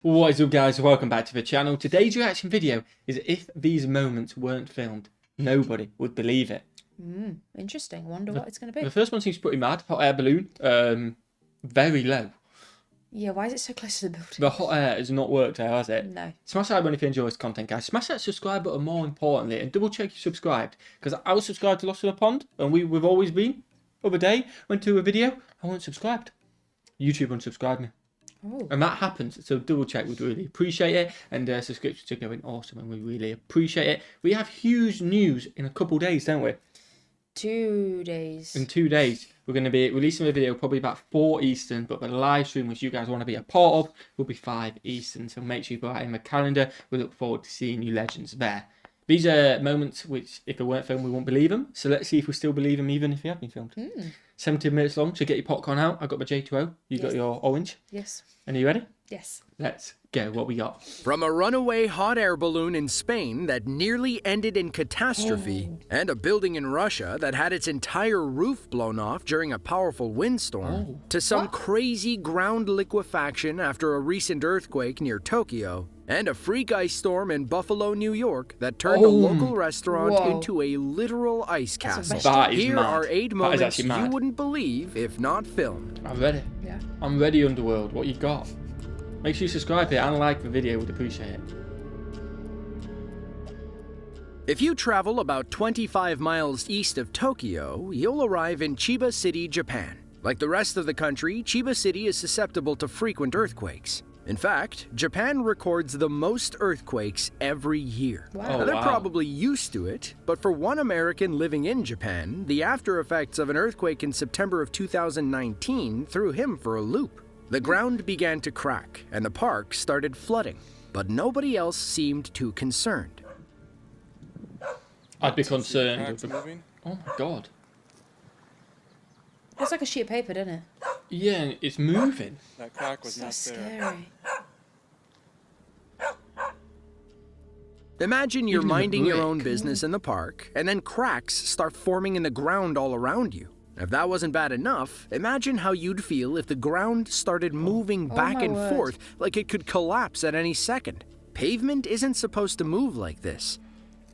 What is up, guys? Welcome back to the channel. Today's reaction video is if these moments weren't filmed, nobody would believe it. Interesting. Wonder what it's going to be. The first one seems pretty mad. Hot air balloon. Very low. Yeah, why is it so close to the building? The hot air has not worked out, has it? No. Smash that like button if you enjoy this content, guys. Smash that subscribe button more importantly, and double check you subscribed. Because I was subscribed to Lost in the Pond, and we've always been. Other day, went to a video, I wasn't subscribed. YouTube unsubscribed me. Oh. And that happens, so double check, we'd really appreciate it. And subscriptions are going awesome, and we really appreciate it. We have huge news in a couple days, don't we? 2 days. In 2 days, we're going to be releasing a video probably about 4 Eastern, but the live stream, which you guys want to be a part of, will be 5 Eastern. So make sure you put that in the calendar. We look forward to seeing you legends there. These are moments which, if they weren't filmed, we won't believe them. So let's see if we still believe them, even if they have been filmed. 17 minutes long, so get your popcorn out. I got my J2O. You got your orange. Yes. And are you ready? Yes. Let's go. What we got? From a runaway hot air balloon in Spain that nearly ended in catastrophe, and a building in Russia that had its entire roof blown off during a powerful windstorm, to some crazy ground liquefaction after a recent earthquake near Tokyo, and a freak ice storm in Buffalo, New York that turned a local restaurant into a literal ice castle. That is Here mad. are 8 That is moments actually you mad. wouldn't believe if not filmed. I'm ready. Yeah. I'm ready, Underworld. What you got? Make sure you subscribe here and like the video. We'd appreciate it. If you travel about 25 miles east of Tokyo, you'll arrive in Chiba City, Japan. Like the rest of the country, Chiba City is susceptible to frequent earthquakes. In fact, Japan records the most earthquakes every year. Wow. Now, they're probably used to it, but for one American living in Japan, the after effects of an earthquake in September of 2019 threw him for a loop. The ground began to crack, and the park started flooding, but nobody else seemed too concerned. I'd be concerned. Cracks moving? Oh my god. It's like a sheet of paper, doesn't it? Yeah, it's moving. That crack was So not there. scary. Imagine you're Even the minding your brick. own business in the park, and then cracks start forming in the ground all around you. If that wasn't bad enough, imagine how you'd feel if the ground started moving back my and word. forth like it could collapse at any second. Pavement isn't supposed to move like this.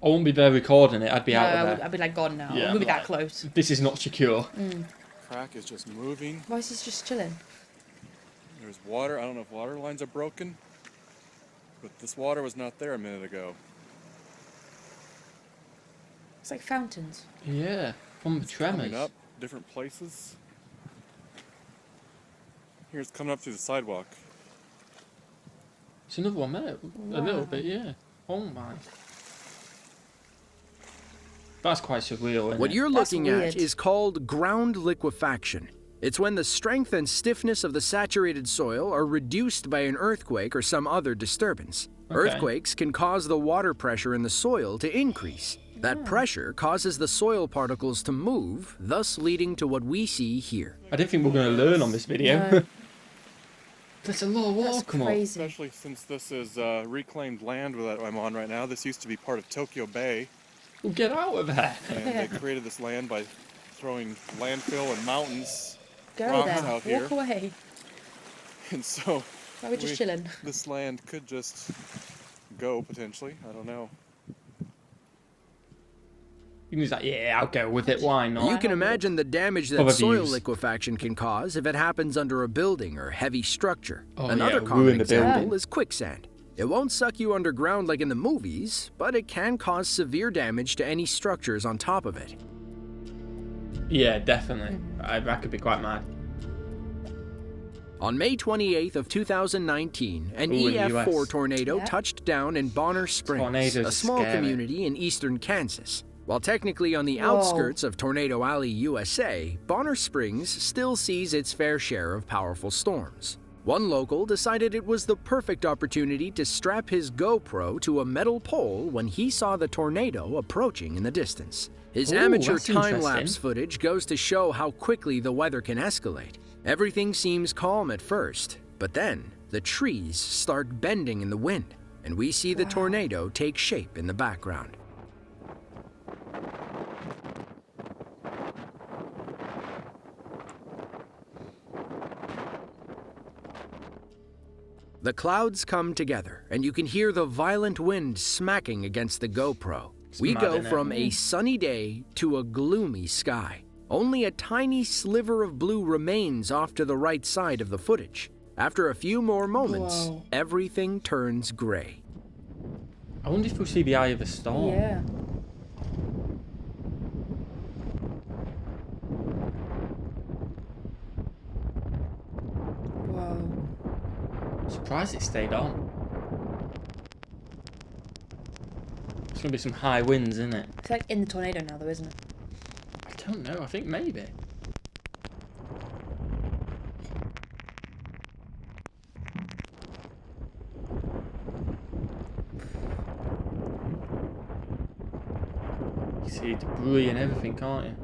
I won't be there recording it. I'd be No, out of there. I'd be like, God, no. Yeah, I wouldn't be I'm that like- close. This is not secure. Crack is just moving. Why is he just chilling? There's water. I don't know if water lines are broken, but this water was not there a minute ago. It's like fountains. Yeah, from the tremors. Coming up, different places. Here it's coming up through the sidewalk. It's another one there. A little bit, yeah. Oh my. That's quite surreal, isn't What it? you're That's looking weird. at is called ground liquefaction. It's when the strength and stiffness of the saturated soil are reduced by an earthquake or some other disturbance. Earthquakes can cause the water pressure in the soil to increase. That pressure causes the soil particles to move, thus leading to what we see here. I didn't think we were going to learn on this video. No. There's a lot of water That's come on. crazy. Especially since this is reclaimed land that I'm on right now. This used to be part of Tokyo Bay, Well, get out of there. and they created this land by throwing landfill and mountains, Go rocks then. out here. Walk away. And so Why are we just chilling? this land could just go potentially. I don't know. He was like, yeah, I'll go with it. Why not? You can imagine the damage that Other soil views. liquefaction can cause if it happens under a building or heavy structure. Oh, Another yeah, common ruin the example building. is quicksand. It won't suck you underground like in the movies, but it can cause severe damage to any structures on top of it. Yeah, definitely. That could be quite mad. On May 28th of 2019, an Ooh, in the EF4 US. tornado Yeah. touched down in Bonner Springs, Tornadoes a are small scary. community in eastern Kansas. While technically on the Whoa. outskirts of Tornado Alley, USA, Bonner Springs still sees its fair share of powerful storms. One local decided it was the perfect opportunity to strap his GoPro to a metal pole when he saw the tornado approaching in the distance. His Ooh, amateur that's time-lapse interesting. footage goes to show how quickly the weather can escalate. Everything seems calm at first, but then the trees start bending in the wind, and we see the tornado take shape in the background. The clouds come together, and you can hear the violent wind smacking against the GoPro. We mad, go innit? from a sunny day to a gloomy sky. Only a tiny sliver of blue remains off to the right side of the footage. After a few more moments, Whoa. everything turns gray. I wonder if we'll see the eye of a storm. Yeah. Whoa. Surprised it stayed on. It's gonna be some high winds, isn't it? It's like in the tornado now, though, isn't it? I don't know. I think maybe. You see debris and everything, can't you?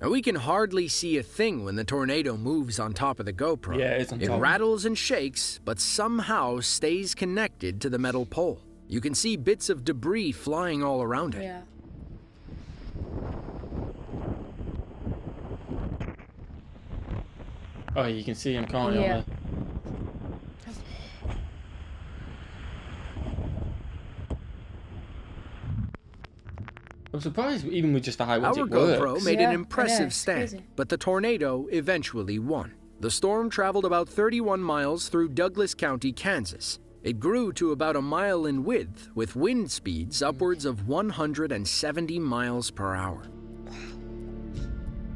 Now, we can hardly see a thing when the tornado moves on top of the GoPro. Yeah, it's on It top. rattles and shakes, but somehow stays connected to the metal pole. You can see bits of debris flying all around it. Yeah. Oh, you can see him, can't you? Yeah. On I'm surprised, even with just the high winds, Our it works. GoPro made Yeah, an I know, impressive it's stand, crazy. but the tornado eventually won. The storm traveled about 31 miles through Douglas County, Kansas. It grew to about a mile in width, with wind speeds upwards of 170 miles per hour.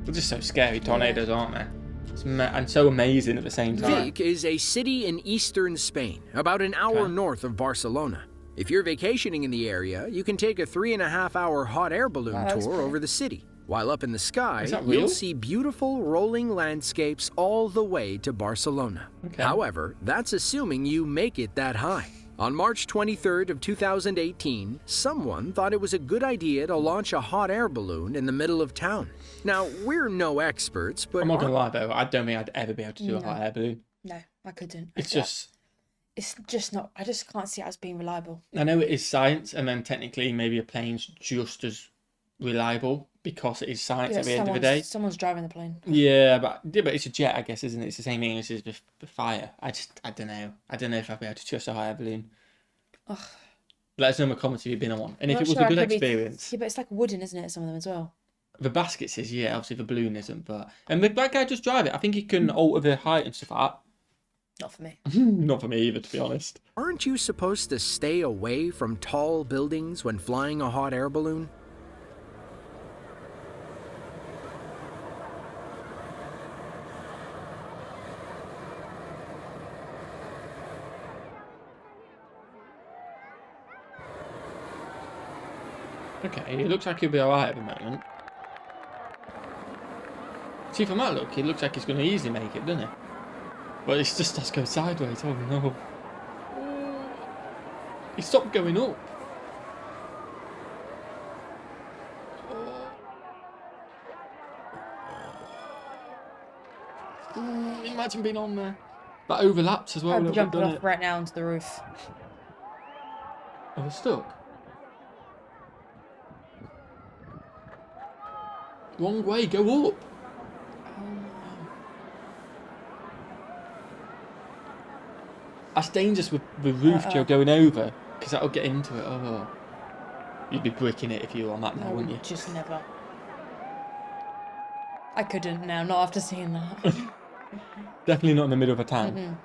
They're just so scary, tornadoes, aren't they? It's and so amazing at the same time. Vic is a city in eastern Spain, about an hour Okay. north of Barcelona. If you're vacationing in the area, you can take a 3.5-hour hot air balloon Wow, that's tour cool. over the city. While up in the sky, Is that you'll real? see beautiful rolling landscapes all the way to Barcelona. Okay. However, that's assuming you make it that high. On March 23rd of 2018, someone thought it was a good idea to launch a hot air balloon in the middle of town. Now, we're no experts, but I'm not gonna lie though, I don't think I'd ever be able to do a No. hot air balloon. No, I couldn't. It's just, It's just not. I just can't see it as being reliable. I know it is science, and then technically maybe a plane's just as reliable because it is science Yeah, at the end of the day. someone's driving the plane. Yeah, but it's a jet, I guess, isn't it? It's the same English as the fire. I don't know. I don't know if I'd be able to trust a hot air balloon. Ugh. Let us know in the comments if you've been on one, and if Not it was sure a I good could be- experience. Yeah, but it's like wooden, isn't it? Some of them as well. The basket says, yeah, obviously the balloon isn't, but and that guy just drive it. I think he can alter the height and stuff like Not for me. that. Not for me either, to be honest. aren't you supposed to stay away from tall buildings when flying a hot air balloon? Okay, it looks like he'll be alright at the moment. See, from that look, it looks like he's going to easily make it, doesn't it? But it's just us go sideways. Oh no. He stopped going up. Imagine being on there. That overlaps as well. a I'm little bit, jumping doesn't off right now onto the roof. Oh, we're stuck. Wrong way, go up. That's dangerous with the roof, Joe, going over, because that'll get into it. Oh, you'd be bricking it if you were on that now, I wouldn't you? would just never. I couldn't now, not after seeing that. Definitely not in the middle of a town. Mm-mm.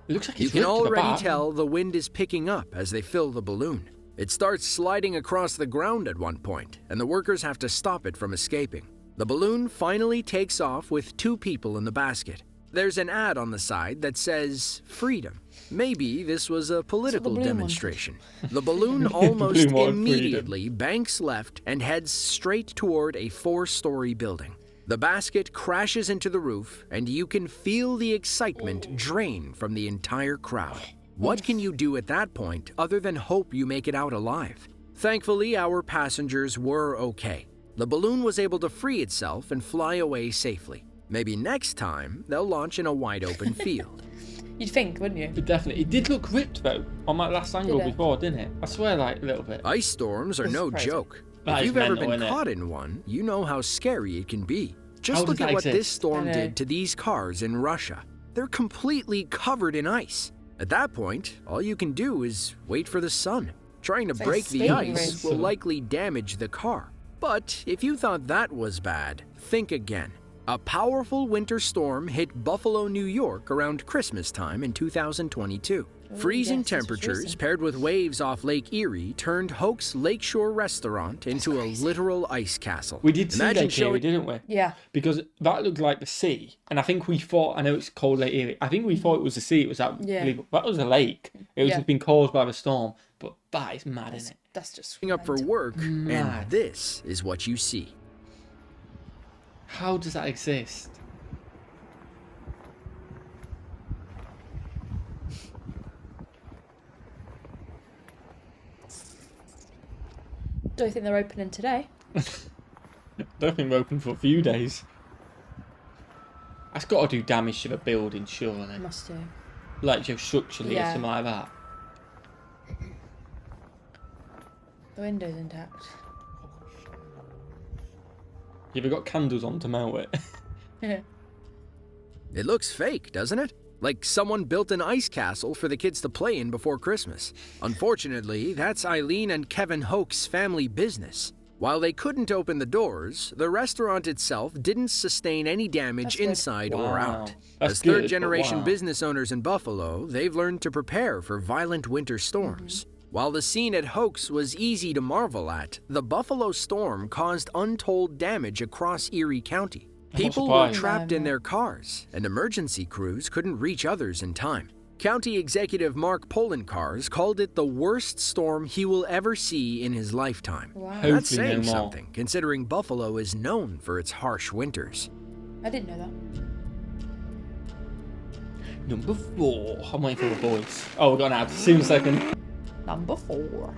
It looks like You it's can ripped to the already back. tell the wind is picking up as they fill the balloon. It starts sliding across the ground at one point, and the workers have to stop it from escaping. The balloon finally takes off with 2 people in the basket. There's an ad on the side that says freedom. Maybe this was a political balloon one. demonstration. The balloon almost balloon wanted immediately banks left and heads straight toward a 4-story building. The basket crashes into the roof, and you can feel the excitement drain from the entire crowd. What can you do at that point other than hope you make it out alive? Thankfully, our passengers were okay. The balloon was able to free itself and fly away safely. Maybe next time, they'll launch in a wide-open field. You'd think, wouldn't you? But definitely. It did look ripped, though, on that last angle Did it? before, didn't it? I swear, like, a little bit. Ice storms are This is no crazy. joke. That If is you've ever mental, been innit? caught in one, you know how scary it can be. Just How look does at that what this exist? storm I know. did to these cars in Russia. They're completely covered in ice. At that point, all you can do is wait for the sun. Trying to like break the skating ice race. will likely damage the car. But if you thought that was bad, think again. A powerful winter storm hit Buffalo, New York around Christmas time in 2022. Freezing yes, it's temperatures freezing. paired with waves off Lake Erie turned Hoke's Lakeshore restaurant into a literal ice castle. We did see Imagine Lake Erie, didn't we? Yeah. Because that looked like the sea, and I think we thought, I know it's called Lake Erie, I think we thought it was the sea, it was that, Yeah. that was a lake. It was Yeah. just been caused by the storm, but that is mad, isn't it? That's just up for mental. work, Mad. and this is what you see. How does that exist? Don't think they're opening today. Don't think we're open for a few days. That's got to do damage to the building, surely. Must do. Like just structurally or Yeah. something like that. The window's intact. You've got candles on to melt it. Yeah. It looks fake, doesn't it? Like someone built an ice castle for the kids to play in before Christmas. Unfortunately, that's Eileen and Kevin Hoke's family business. While they couldn't open the doors, the restaurant itself didn't sustain any damage That's good. inside or Wow. out. That's As good, but third-generation wow. business owners in Buffalo, they've learned to prepare for violent winter storms. While the scene at Hoke's was easy to marvel at, the Buffalo storm caused untold damage across Erie County. I'm not People were surprised. trapped in No. their cars, and emergency crews couldn't reach others in time. County Executive Mark Polencars called it the worst storm he will ever see in his lifetime. Wow. Hopefully That's no saying more. something, considering Buffalo is known for its harsh winters. I didn't know that. Number 4. I'm waiting for the boys. Oh, we're going out. Soon a second. Number 4.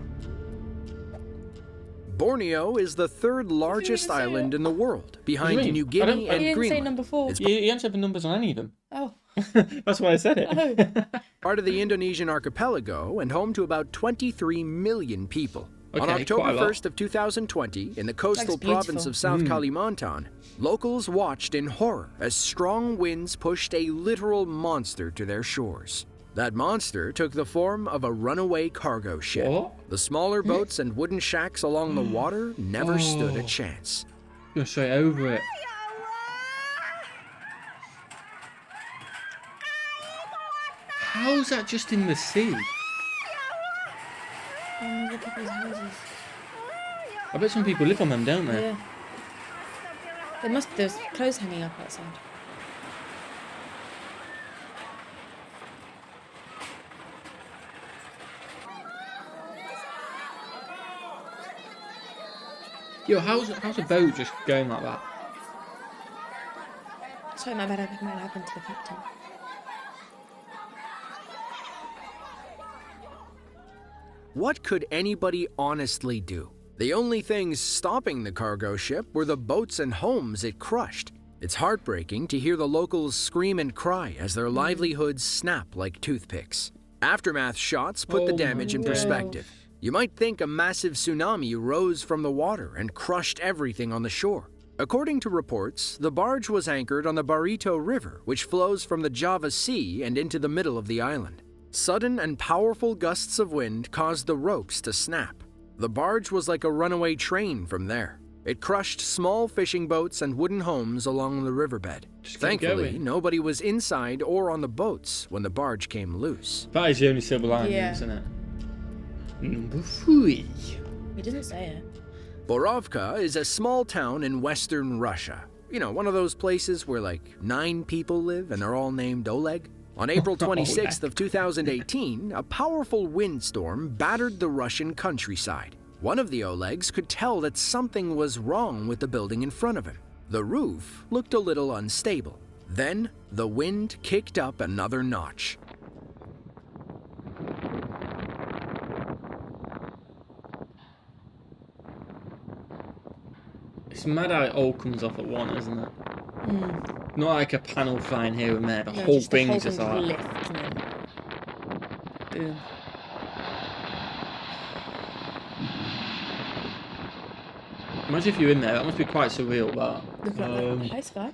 Borneo is the third largest say island it? in the world, What behind do you New mean? I don't- Guinea I and You didn't say Greenland. number 4. It's You answered the numbers on any of them. Oh. That's why I said it. part of the Indonesian archipelago and home to about 23 million people. On Okay, October quite a lot. 1st of 2020, in the coastal Looks beautiful. province of South Kalimantan, locals watched in horror as strong winds pushed a literal monster to their shores. That monster took the form of a runaway cargo ship. What? The smaller boats and wooden shacks along the water never stood a chance. Go straight over it. How's that just in the sea? Oh, look at people's houses. I bet some people live on them, don't they? Yeah. There's clothes hanging up outside. Yo, how's a boat just going like that? Sorry, my bad. I think it might happen to the captain. What could anybody honestly do? The only things stopping the cargo ship were the boats and homes it crushed. It's heartbreaking to hear the locals scream and cry as their livelihoods snap like toothpicks. Aftermath shots put the Oh damage in my perspective. You might think a massive tsunami rose from the water and crushed everything on the shore. According to reports, the barge was anchored on the Barito River, which flows from the Java Sea and into the middle of the island. Sudden and powerful gusts of wind caused the ropes to snap. The barge was like a runaway train from there. It crushed small fishing boats and wooden homes along the riverbed. Just keep Thankfully, going. nobody was inside or on the boats when the barge came loose. That is the only silver lining, Yeah. isn't it? Number 3. He doesn't say it. Borovka is a small town in western Russia. You know, one of those places where like 9 people live and they're all named Oleg. On April 26th of 2018, a powerful windstorm battered the Russian countryside. One of the Olegs could tell that something was wrong with the building in front of him. The roof looked a little unstable. Then, the wind kicked up another notch. It's mad how it all comes off at once, isn't it? Not like a panel flying here and there. The No, whole just the thing's whole just thing like. lifts and then boom. Imagine if you're in there. That must be quite surreal. That. Look at that. Hey, Sky.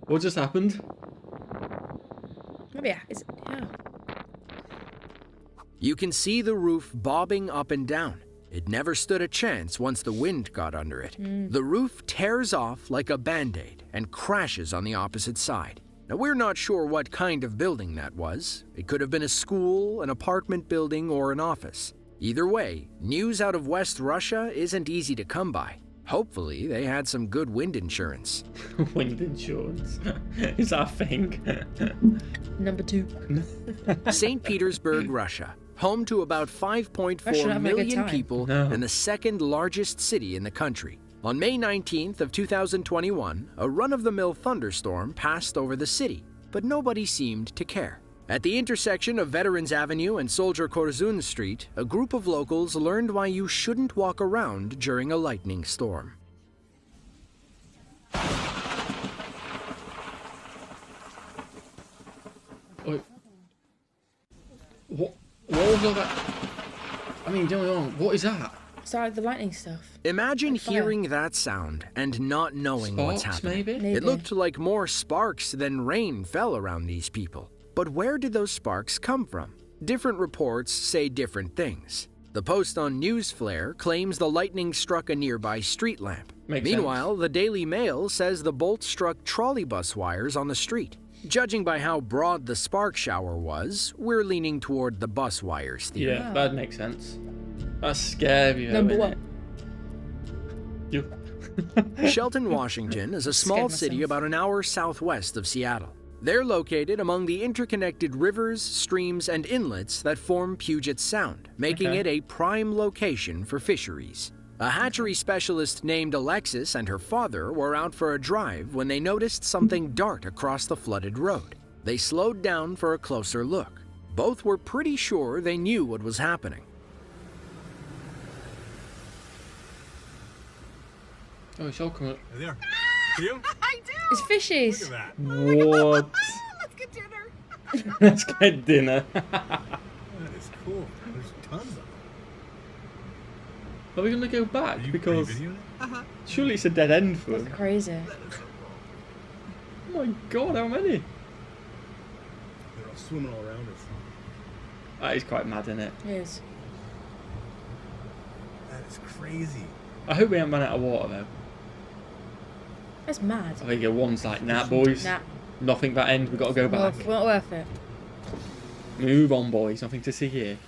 What just happened? Maybe it's yeah. You can see the roof bobbing up and down. It never stood a chance once the wind got under it. The roof tears off like a band-aid and crashes on the opposite side. Now, we're not sure what kind of building that was. It could have been a school, an apartment building, or an office. Either way, news out of West Russia isn't easy to come by. Hopefully, they had some good wind insurance. Wind insurance. Is that a thing? Number 2. St. Petersburg, Russia, home to about Russia 5.4 having a good million time. people No. and the second largest city in the country. On May 19th of 2021, a run-of-the-mill thunderstorm passed over the city, but nobody seemed to care. At the intersection of Veterans Avenue and Soldier Korzun Street, a group of locals learned why you shouldn't walk around during a lightning storm. Wait. What was all that? I mean, don't get me wrong, what is that? Sorry, the lightning stuff. Imagine Like fire. hearing that sound and not knowing what's Sparks, happening. maybe? It looked like more sparks than rain fell around these people. But where did those sparks come from? Different reports say different things. The post on Newsflare claims the lightning struck a nearby street lamp. Makes Meanwhile, the Daily Mail says the bolt struck trolleybus wires on the street. Judging by how broad the spark shower was, we're leaning toward the bus wires theory. Yeah, that makes sense. That's scary, though, Number isn't 1. it? You. Shelton, Washington is a small Scared city myself. about an hour southwest of Seattle. They're located among the interconnected rivers, streams, and inlets that form Puget Sound, making Okay. it a prime location for fisheries. A hatchery specialist named Alexis and her father were out for a drive when they noticed something dart across the flooded road. They slowed down for a closer look. Both were pretty sure they knew what was happening. Oh, it's all coming up. Hey there. You? It's fishies. Look at that. What? Let's get dinner. Let's get dinner. That is cool. There's tons of them. Are we going to go back? Are you Because videoing it? surely it's a dead end for them. Crazy. Oh my god, how many? They're all swimming all around us. That is quite mad, isn't it? It is. That is crazy. I hope we haven't run out of water, though. That's mad. I think one's like, nah, boys. Nah. Nothing that end, we've got to go back. Not worth it. Move on, boys. Nothing to see here.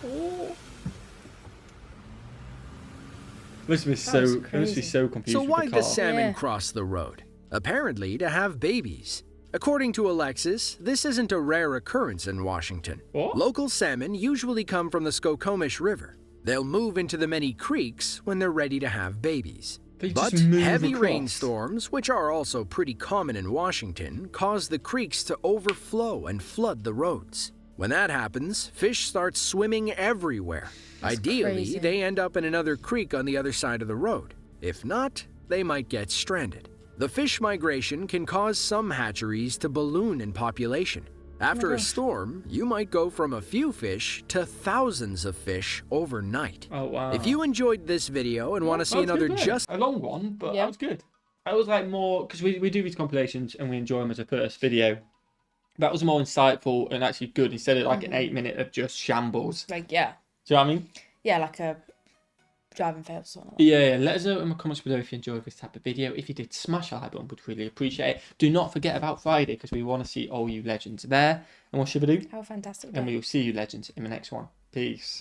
Oh. Must be was so. It must be crazy. so confused. So with why'd the the car. salmon Yeah. cross the road? Apparently to have babies. According to Alexis, this isn't a rare occurrence in Washington. What? Local salmon usually come from the Skokomish River. They'll move into the many creeks when they're ready to have babies. They But just move heavy across. rainstorms, which are also pretty common in Washington, cause the creeks to overflow and flood the roads. When that happens, fish start swimming everywhere. Ideally, crazy. they end up in another creek on the other side of the road. If not, they might get stranded. The fish migration can cause some hatcheries to balloon in population. After a gosh. storm, you might go from a few fish to thousands of fish overnight. Oh wow. If you enjoyed this video and want to see That was another good, though. just a long one, but Yeah. that was good. That was like more because we do these compilations and we enjoy them as a first video. That was more insightful and actually good instead of like an 8 minute of just shambles. Like, yeah. Do you know what I mean? Yeah, like a driving fail or something. Yeah, let us know in the comments below if you enjoyed this type of video. If you did, smash that like button, would really appreciate it. Do not forget about Friday because we want to see all you legends there. And what should we do? How fantastic. And we will see you legends in the next one. Peace.